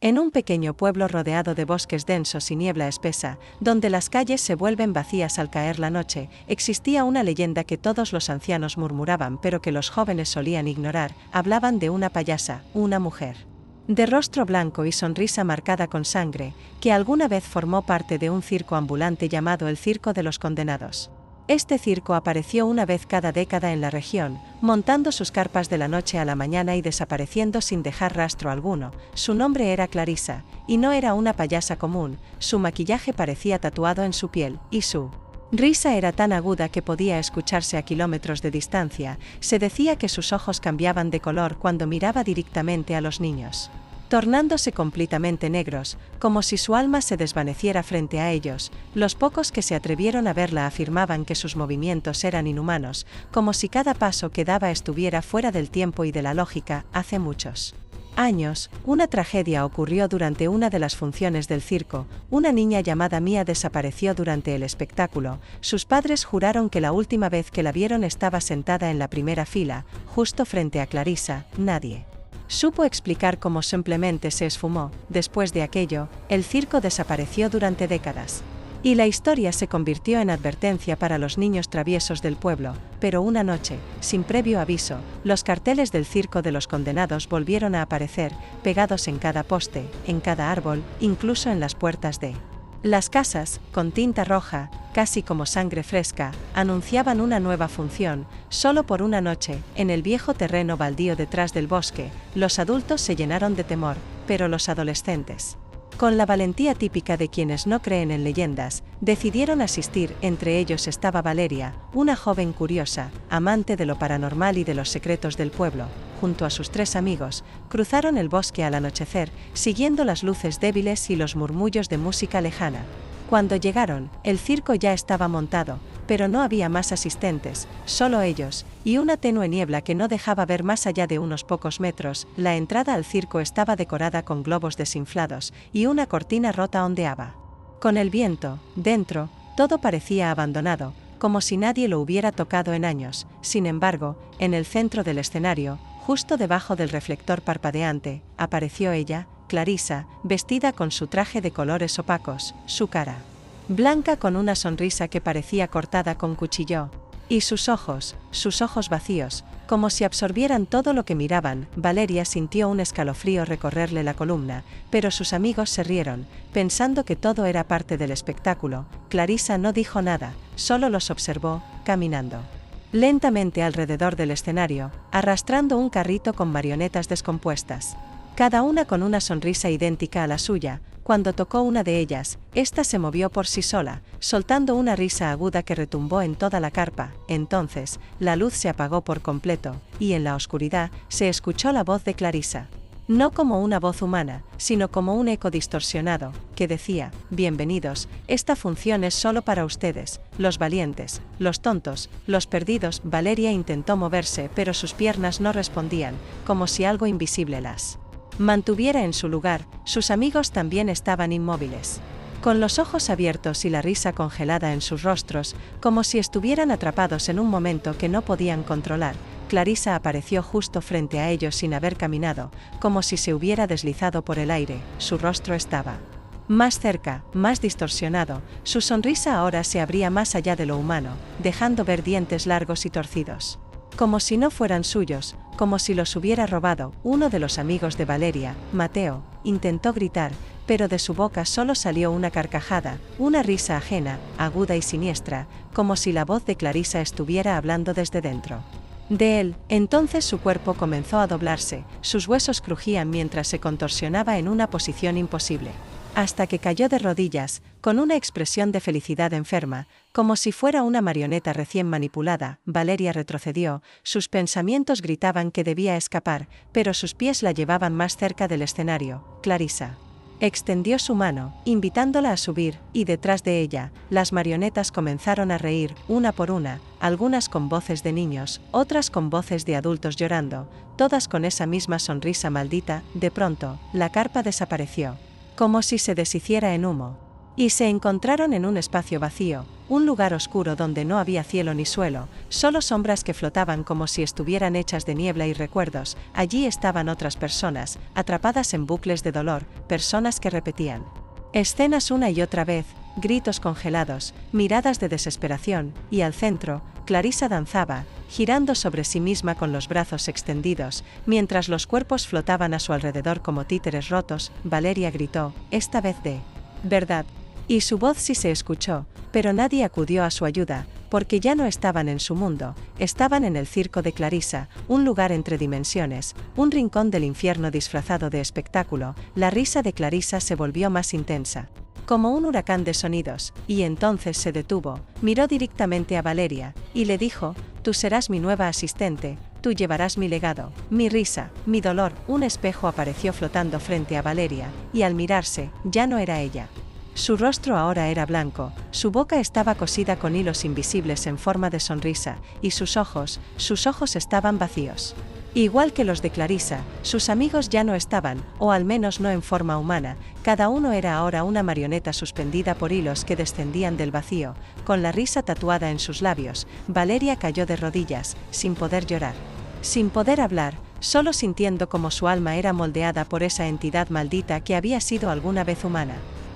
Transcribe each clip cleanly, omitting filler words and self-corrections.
En un pequeño pueblo rodeado de bosques densos y niebla espesa, donde las calles se vuelven vacías al caer la noche, existía una leyenda que todos los ancianos murmuraban pero que los jóvenes solían ignorar. Hablaban de una payasa, una mujer de rostro blanco y sonrisa marcada con sangre, que alguna vez formó parte de un circo ambulante llamado el Circo de los Condenados. Este circo apareció una vez cada década en la región, montando sus carpas de la noche a la mañana y desapareciendo sin dejar rastro alguno. Su nombre era Clarisa, y no era una payasa común. Su maquillaje parecía tatuado en su piel, y su risa era tan aguda que podía escucharse a kilómetros de distancia. Se decía que sus ojos cambiaban de color cuando miraba directamente a los niños, tornándose completamente negros, como si su alma se desvaneciera frente a ellos. Los pocos que se atrevieron a verla afirmaban que sus movimientos eran inhumanos, como si cada paso que daba estuviera fuera del tiempo y de la lógica. Hace muchos años, una tragedia ocurrió durante una de las funciones del circo. Una niña llamada Mia desapareció durante el espectáculo. Sus padres juraron que la última vez que la vieron estaba sentada en la primera fila, justo frente a Clarisa. Nadie supo explicar cómo, simplemente se esfumó. Después de aquello, el circo desapareció durante décadas. Y la historia se convirtió en advertencia para los niños traviesos del pueblo. Pero una noche, sin previo aviso, los carteles del Circo de los Condenados volvieron a aparecer, pegados en cada poste, en cada árbol, incluso en las puertas de las casas, con tinta roja, casi como sangre fresca. Anunciaban una nueva función, solo por una noche, en el viejo terreno baldío detrás del bosque. Los adultos se llenaron de temor, pero los adolescentes, con la valentía típica de quienes no creen en leyendas, decidieron asistir. Entre ellos estaba Valeria, una joven curiosa, amante de lo paranormal y de los secretos del pueblo. Junto a sus 3 amigos, cruzaron el bosque al anochecer, siguiendo las luces débiles y los murmullos de música lejana. Cuando llegaron, el circo ya estaba montado, pero no había más asistentes, solo ellos, y una tenue niebla que no dejaba ver más allá de unos pocos metros. La entrada al circo estaba decorada con globos desinflados, y una cortina rota ondeaba con el viento. Dentro, todo parecía abandonado, como si nadie lo hubiera tocado en años. Sin embargo, en el centro del escenario, justo debajo del reflector parpadeante, apareció ella, Clarisa, vestida con su traje de colores opacos, su cara blanca con una sonrisa que parecía cortada con cuchillo, y sus ojos vacíos, como si absorbieran todo lo que miraban. Valeria sintió un escalofrío recorrerle la columna, pero sus amigos se rieron, pensando que todo era parte del espectáculo. Clarisa no dijo nada, solo los observó, caminando lentamente alrededor del escenario, arrastrando un carrito con marionetas descompuestas, cada una con una sonrisa idéntica a la suya. Cuando tocó una de ellas, ésta se movió por sí sola, soltando una risa aguda que retumbó en toda la carpa. Entonces, la luz se apagó por completo, y en la oscuridad se escuchó la voz de Clarisa. No como una voz humana, sino como un eco distorsionado, que decía: «Bienvenidos, esta función es solo para ustedes, los valientes, los tontos, los perdidos». Valeria intentó moverse, pero sus piernas no respondían, como si algo invisible las mantuviera en su lugar. Sus amigos también estaban inmóviles, con los ojos abiertos y la risa congelada en sus rostros, como si estuvieran atrapados en un momento que no podían controlar. Clarisa apareció justo frente a ellos sin haber caminado, como si se hubiera deslizado por el aire. Su rostro estaba más cerca, más distorsionado. Su sonrisa ahora se abría más allá de lo humano, dejando ver dientes largos y torcidos, como si no fueran suyos, como si los hubiera robado. Uno de los amigos de Valeria, Mateo, intentó gritar, pero de su boca solo salió una carcajada, una risa ajena, aguda y siniestra, como si la voz de Clarisa estuviera hablando desde dentro de él. Entonces su cuerpo comenzó a doblarse, sus huesos crujían mientras se contorsionaba en una posición imposible, hasta que cayó de rodillas, con una expresión de felicidad enferma, como si fuera una marioneta recién manipulada. Valeria retrocedió, sus pensamientos gritaban que debía escapar, pero sus pies la llevaban más cerca del escenario. Clarisa extendió su mano, invitándola a subir, y detrás de ella, las marionetas comenzaron a reír, una por una, algunas con voces de niños, otras con voces de adultos llorando, todas con esa misma sonrisa maldita. De pronto, la carpa desapareció, como si se deshiciera en humo, y se encontraron en un espacio vacío, un lugar oscuro donde no había cielo ni suelo, solo sombras que flotaban como si estuvieran hechas de niebla y recuerdos. Allí estaban otras personas, atrapadas en bucles de dolor, personas que repetían escenas una y otra vez, gritos congelados, miradas de desesperación, y al centro, Clarissa danzaba, girando sobre sí misma con los brazos extendidos, mientras los cuerpos flotaban a su alrededor como títeres rotos. Valeria gritó, esta vez de verdad. Y su voz sí se escuchó, pero nadie acudió a su ayuda, porque ya no estaban en su mundo, estaban en el circo de Clarissa, un lugar entre dimensiones, un rincón del infierno disfrazado de espectáculo. La risa de Clarissa se volvió más intensa, como un huracán de sonidos, y entonces se detuvo, miró directamente a Valeria, y le dijo, tú serás mi nueva asistente, tú llevarás mi legado, mi risa, mi dolor. Un espejo apareció flotando frente a Valeria, y al mirarse, ya no era ella. Su rostro ahora era blanco, su boca estaba cosida con hilos invisibles en forma de sonrisa, y sus ojos estaban vacíos. Igual que los de Clarissa, sus amigos ya no estaban, o al menos no en forma humana, cada uno era ahora una marioneta suspendida por hilos que descendían del vacío, con la risa tatuada en sus labios. Valeria cayó de rodillas, sin poder llorar, sin poder hablar, solo sintiendo como su alma era moldeada por esa entidad maldita que había sido alguna vez humana.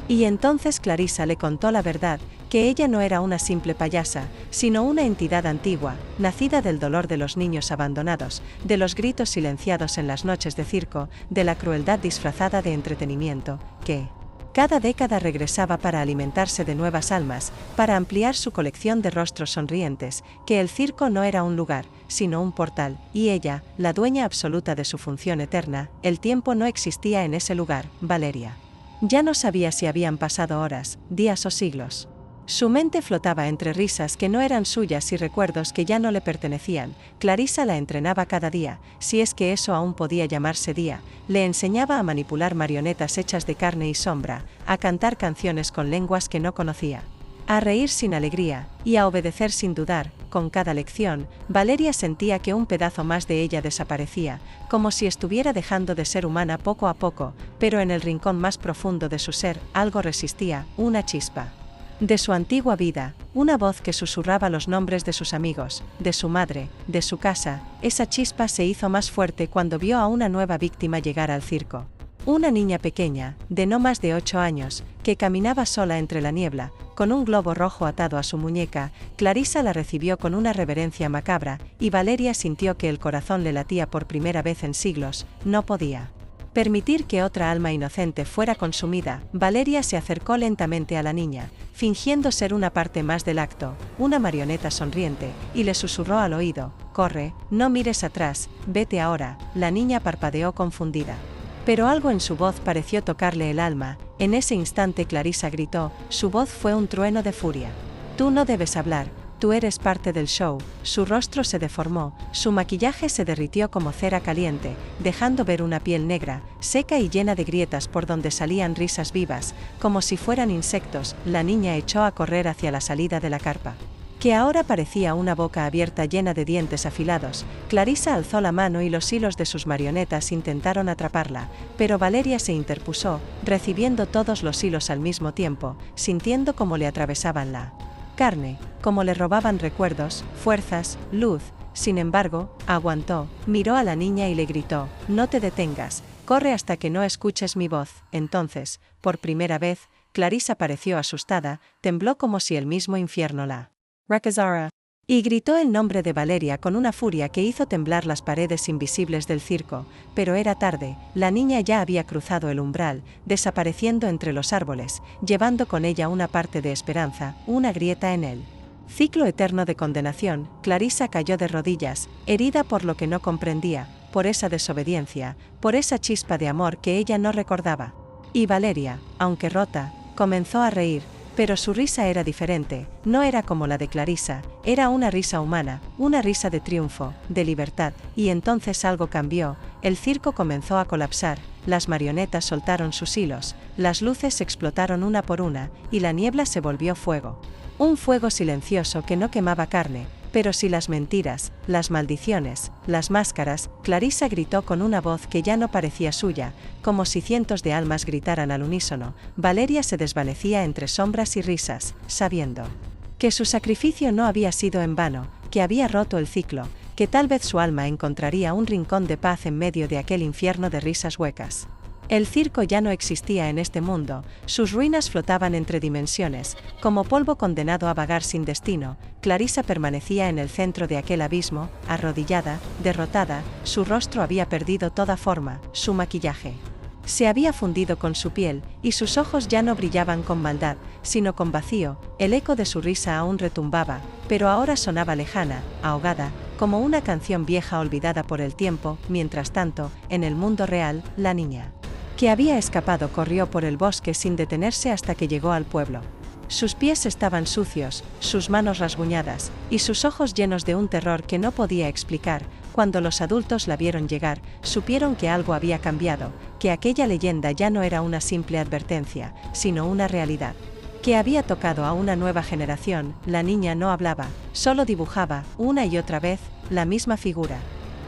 Y entonces Clarissa le contó la verdad, que ella no era una simple payasa, sino una entidad antigua, nacida del dolor de los niños abandonados, de los gritos silenciados en las noches de circo, de la crueldad disfrazada de entretenimiento, que cada década regresaba para alimentarse de nuevas almas, para ampliar su colección de rostros sonrientes, que el circo no era un lugar, sino un portal, y ella, la dueña absoluta de su función eterna. El tiempo no existía en ese lugar. Valeria ya no sabía si habían pasado horas, días o siglos. Su mente flotaba entre risas que no eran suyas y recuerdos que ya no le pertenecían. Clarissa la entrenaba cada día, si es que eso aún podía llamarse día, le enseñaba a manipular marionetas hechas de carne y sombra, a cantar canciones con lenguas que no conocía, a reír sin alegría, y a obedecer sin dudar. Con cada lección, Valeria sentía que un pedazo más de ella desaparecía, como si estuviera dejando de ser humana poco a poco, pero en el rincón más profundo de su ser, algo resistía, una chispa de su antigua vida, una voz que susurraba los nombres de sus amigos, de su madre, de su casa. Esa chispa se hizo más fuerte cuando vio a una nueva víctima llegar al circo. Una niña pequeña, de no más de 8 años, que caminaba sola entre la niebla, con un globo rojo atado a su muñeca. Clarissa la recibió con una reverencia macabra, y Valeria sintió que el corazón le latía por primera vez en siglos. No podía permitir que otra alma inocente fuera consumida. Valeria se acercó lentamente a la niña, fingiendo ser una parte más del acto, una marioneta sonriente, y le susurró al oído, corre, no mires atrás, vete ahora. La niña parpadeó confundida, pero algo en su voz pareció tocarle el alma. En ese instante Clarissa gritó, su voz fue un trueno de furia. Tú no debes hablar, tú eres parte del show. Su rostro se deformó, su maquillaje se derritió como cera caliente, dejando ver una piel negra, seca y llena de grietas por donde salían risas vivas, como si fueran insectos. La niña echó a correr hacia la salida de la carpa, que ahora parecía una boca abierta llena de dientes afilados. Clarissa alzó la mano y los hilos de sus marionetas intentaron atraparla, pero Valeria se interpuso, recibiendo todos los hilos al mismo tiempo, sintiendo cómo le atravesaban la carne, como le robaban recuerdos, fuerzas, luz. Sin embargo, aguantó, miró a la niña y le gritó, no te detengas, corre hasta que no escuches mi voz. Entonces, por primera vez, Clarissa pareció asustada, tembló como si el mismo infierno la Rakazara, y gritó el nombre de Valeria con una furia que hizo temblar las paredes invisibles del circo. Pero era tarde, la niña ya había cruzado el umbral, desapareciendo entre los árboles, llevando con ella una parte de esperanza, una grieta en el ciclo eterno de condenación. Clarissa cayó de rodillas, herida por lo que no comprendía, por esa desobediencia, por esa chispa de amor que ella no recordaba. Y Valeria, aunque rota, comenzó a reír. Pero su risa era diferente, no era como la de Clarissa, era una risa humana, una risa de triunfo, de libertad. Y entonces algo cambió, el circo comenzó a colapsar, las marionetas soltaron sus hilos, las luces explotaron una por una, y la niebla se volvió fuego. Un fuego silencioso que no quemaba carne, pero sí las mentiras, las maldiciones, las máscaras. Clarissa gritó con una voz que ya no parecía suya, como si cientos de almas gritaran al unísono. Valeria se desvanecía entre sombras y risas, sabiendo que su sacrificio no había sido en vano, que había roto el ciclo, que tal vez su alma encontraría un rincón de paz en medio de aquel infierno de risas huecas. El circo ya no existía en este mundo, sus ruinas flotaban entre dimensiones, como polvo condenado a vagar sin destino. Clarisa permanecía en el centro de aquel abismo, arrodillada, derrotada, su rostro había perdido toda forma, su maquillaje se había fundido con su piel, y sus ojos ya no brillaban con maldad, sino con vacío. El eco de su risa aún retumbaba, pero ahora sonaba lejana, ahogada, como una canción vieja olvidada por el tiempo. Mientras tanto, en el mundo real, la niña que había escapado corrió por el bosque sin detenerse hasta que llegó al pueblo. Sus pies estaban sucios, sus manos rasguñadas, y sus ojos llenos de un terror que no podía explicar. Cuando los adultos la vieron llegar, supieron que algo había cambiado, que aquella leyenda ya no era una simple advertencia, sino una realidad, que había tocado a una nueva generación. La niña no hablaba, solo dibujaba, una y otra vez, la misma figura.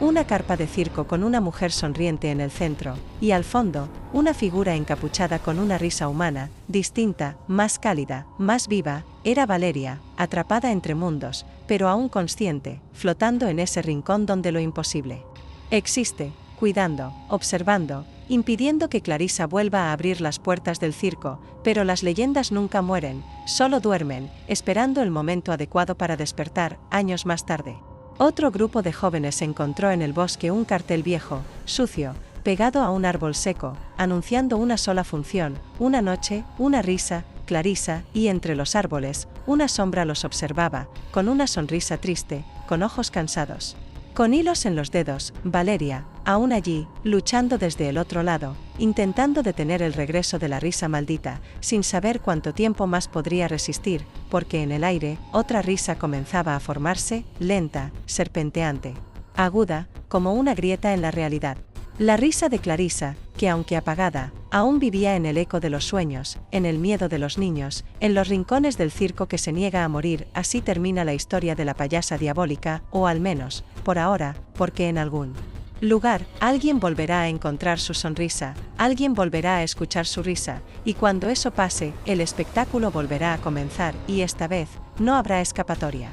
Una carpa de circo con una mujer sonriente en el centro, y al fondo, una figura encapuchada con una risa humana, distinta, más cálida, más viva. Era Valeria, atrapada entre mundos, pero aún consciente, flotando en ese rincón donde lo imposible existe, cuidando, observando, impidiendo que Clarisa vuelva a abrir las puertas del circo. Pero las leyendas nunca mueren, solo duermen, esperando el momento adecuado para despertar. Años más tarde, otro grupo de jóvenes encontró en el bosque un cartel viejo, sucio, pegado a un árbol seco, anunciando una sola función: una noche, una risa. Clarisa, y entre los árboles, una sombra los observaba, con una sonrisa triste, con ojos cansados, con hilos en los dedos. Valeria, aún allí, luchando desde el otro lado, intentando detener el regreso de la risa maldita, sin saber cuánto tiempo más podría resistir, porque en el aire, otra risa comenzaba a formarse, lenta, serpenteante, aguda, como una grieta en la realidad. La risa de Clarisa, que aunque apagada, aún vivía en el eco de los sueños, en el miedo de los niños, en los rincones del circo que se niega a morir. Así termina la historia de la payasa diabólica, o al menos, por ahora, porque en algún lugar, alguien volverá a encontrar su sonrisa, alguien volverá a escuchar su risa, y cuando eso pase, el espectáculo volverá a comenzar, y esta vez, no habrá escapatoria.